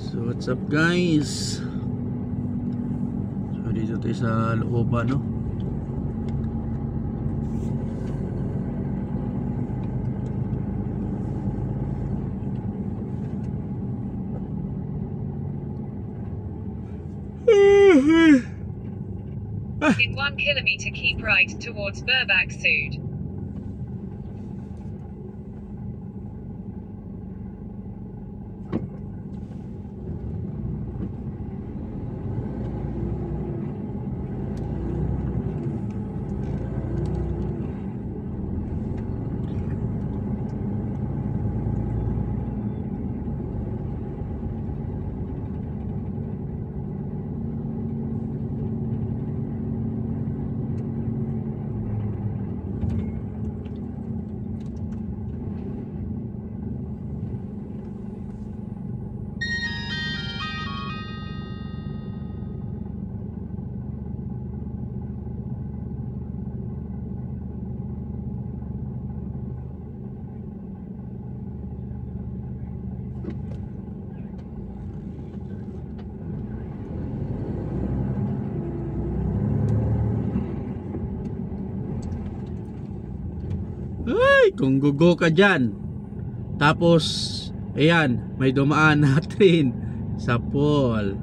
So what's up guys? So dito tayo sa looban, no? In 1 kilometer keep right towards Burbach Sud. Ay, kung gugo ka dyan, tapos ayan, may dumaan na train sa pool,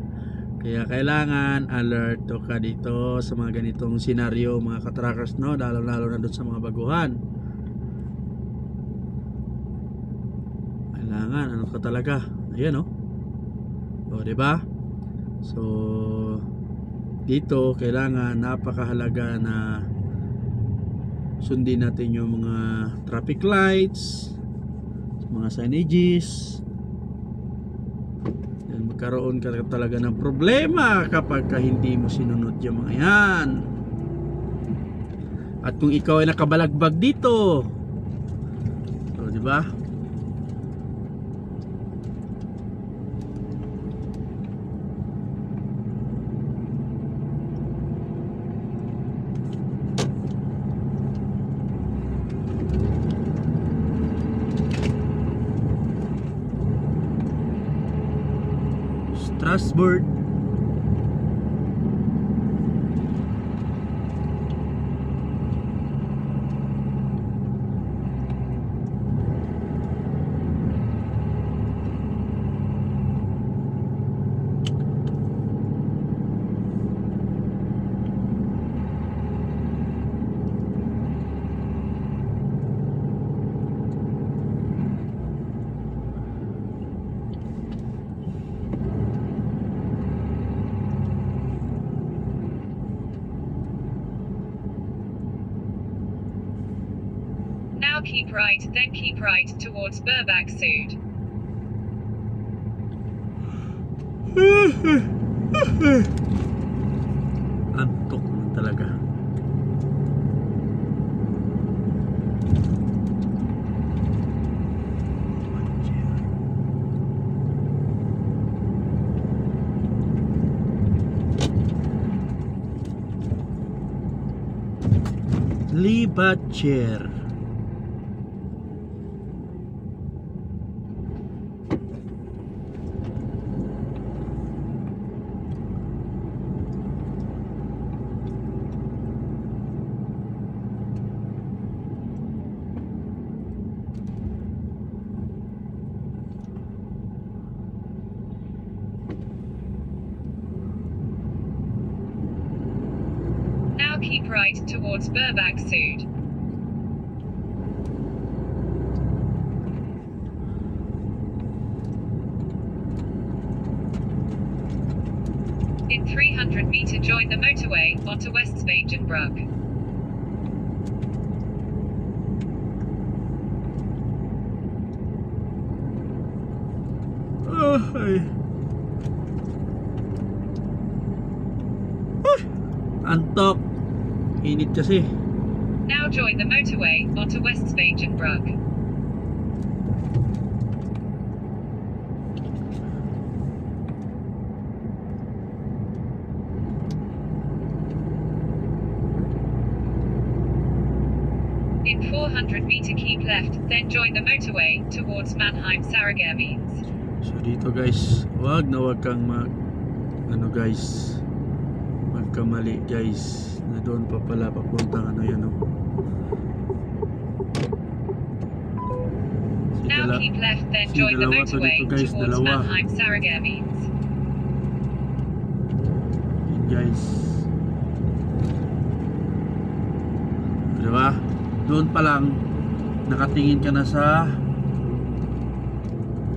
kaya kailangan alert ka dito sa mga ganitong senaryo mga katrackers, no? Lalo na doon sa mga baguhan. Kailangan ano ka talaga, ayan, no? O diba? So dito kailangan napakahalaga na sundin natin yung mga traffic lights, mga signages. Yan, magkaroon ka talaga ng problema kapag hindi mo sinunod yung mga yan. At kung ikaw ay nakabalagbag dito, so diba? Strasbourg. Now keep right, then keep right towards Burbach Sud. Antok na talaga. Libacher. Now keep right towards Burbach Sud. In 300 meter join the motorway onto Westspagenbroek. Ay. Antok. Init kasi. Now join the motorway onto Westspagenbroek. In 400 meter keep left, then join the motorway towards Mannheim Sarreguemines. So dito guys, wag kang guys, magkamali guys, na doon pa pala papuntang yan oh. Now keep left, then join the motorway guys, towards Mannheim Sarreguemines. Guys, diba? Doon pa lang nakatingin ka na sa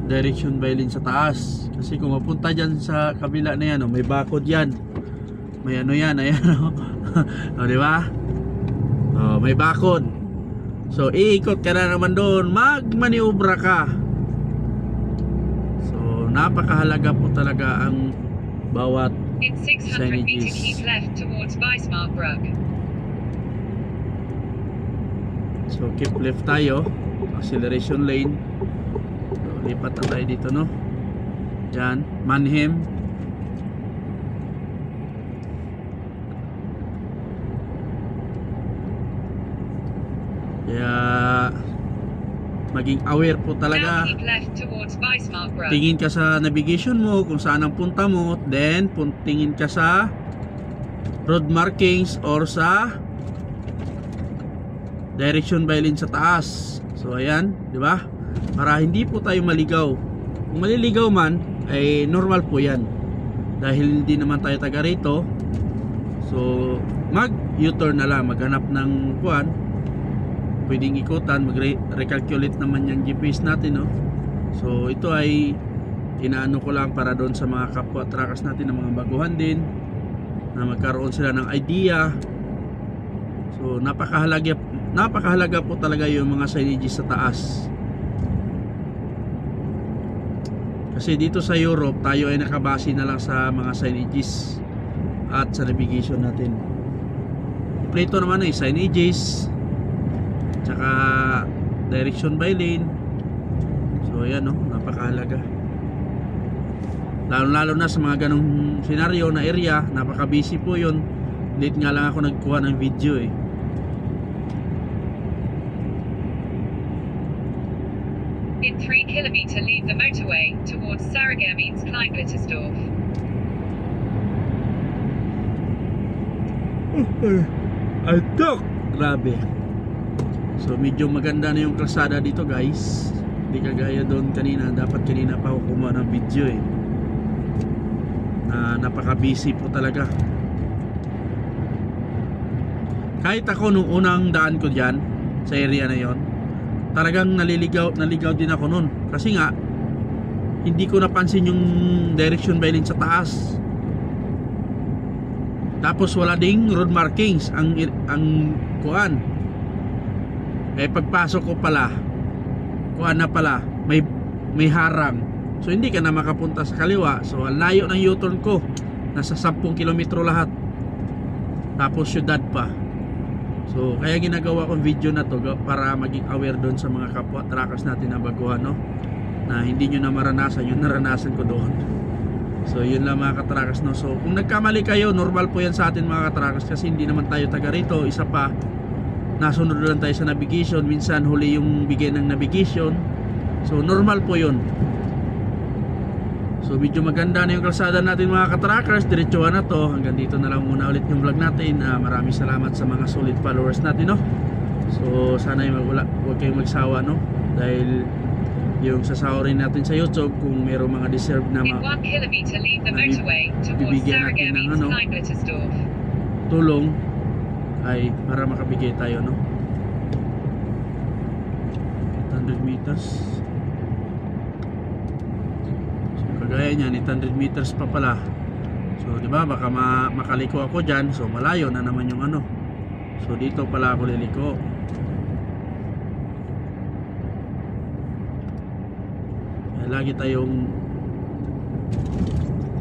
direction by lane sa taas. Kasi kung mapunta dyan sa kabila na yan, oh, may barcode yan, may ano yan, ayan oh. O, diba? Oh, may barcode. So iikot ka na naman doon, magmaniobra ka. So napakahalaga po talaga ang bawat In 600 meter keep left towards Weismarkbrug. So keep left tayo, acceleration lane. So lipat na tayo dito no. Yan, Mannheim. Kaya maging aware po talaga. Tingin ka sa navigation mo kung saan ang punta mo, then tingin ka sa road markings or sa direction by lane sa taas. So ayan, di ba? Para hindi po tayo maligaw. Kung maliligaw man ay normal po 'yan. Dahil hindi naman tayo taga rito. So mag U-turn na lang, maghanap ng kuan. Pwedeng ikutan, mag-recalculate naman yung GPS natin no? So ito ay inaano ko lang para doon sa mga kapwa truckers natin na mga baguhan din, na magkaroon sila ng idea. So napakahalaga po talaga yung mga signages sa taas. Kasi dito sa Europe tayo ay nakabase na lang sa mga signages at sa navigation natin. Kompleto naman ay signages tsaka direction by lane. So ayan no, napakahalaga. Lalo na sa mga ganong senaryo na area, napaka-busy po yun. Late nga lang ako nagkuha ng video eh. In 3 kilometer leave the motorway towards Sarreguemines Kleinblittersdorf. Altok! Grabe. So medyo maganda na yung kalsada dito guys. Hindi kagaya doon kanina. Dapat kanina pa ako kumuha ng video eh. Napaka-busy po talaga. Kahit ako nung unang daan ko dyan sa area na yon, talagang naligaw din ako nun. Kasi nga hindi ko napansin yung direction by lane sa taas. Tapos wala ding road markings ang kuan. Eh pagpasok ko pala, kuan na pala, may harang. So hindi ka na makapunta sa kaliwa. So ang layo ng U-turn ko, nasa 10 kilometro lahat. Tapos syudad pa. So kaya ginagawa kong video na to para maging aware doon sa mga kapwa truckers natin na baguhan no, na hindi nyo na maranasan yung naranasan ko doon. So yun lang mga ka-truckers no. So kung nagkamali kayo, normal po yan sa atin mga ka-truckers, kasi hindi naman tayo taga rito. Isa pa, nasunod lang tayo sa navigation. Minsan huli yung bigay ng navigation. So normal po yun. So medyo maganda na yung kalsada natin mga ka-truckers. Diretsuhan na to. Hanggang dito na lang muna ulit yung vlog natin. Maraming salamat sa mga solid followers natin no. So sana huwag kayong magsawa no, dahil yung sasahurin natin sa YouTube, kung mayroong mga deserve na bibigyan natin ng tulong, ay para makabigay tayo no. 800 meters. So kagaya niyan, 800 meters pa pala. So di ba baka makaliko ako diyan, so malayo na naman yung ano. So dito pala ako liliko. Lagi tayong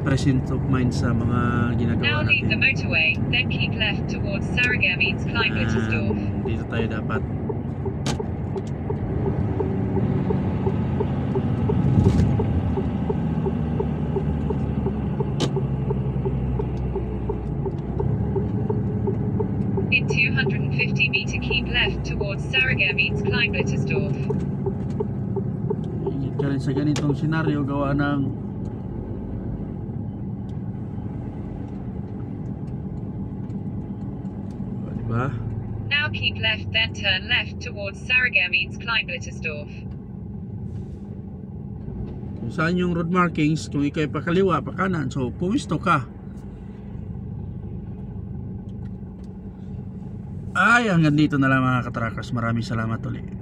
present of mind sa mga ginagawa natin. Now leave the motorway, then keep left towards Sarreguemines Kleinblittersdorf. Dito tayo dapat. In 250 meter keep left towards Sarreguemines Kleinblittersdorf. Ka rin sa sa ganitong senaryo gawa ng diba? Now keep left, then turn left towards Sarreguemines Kleinblittersdorf. Kung saan yung road markings, kung ikay pakaliwa, pakanan, so pumisto ka. Ay, hanggang dito na lang mga katrakas. Maraming salamat ulit.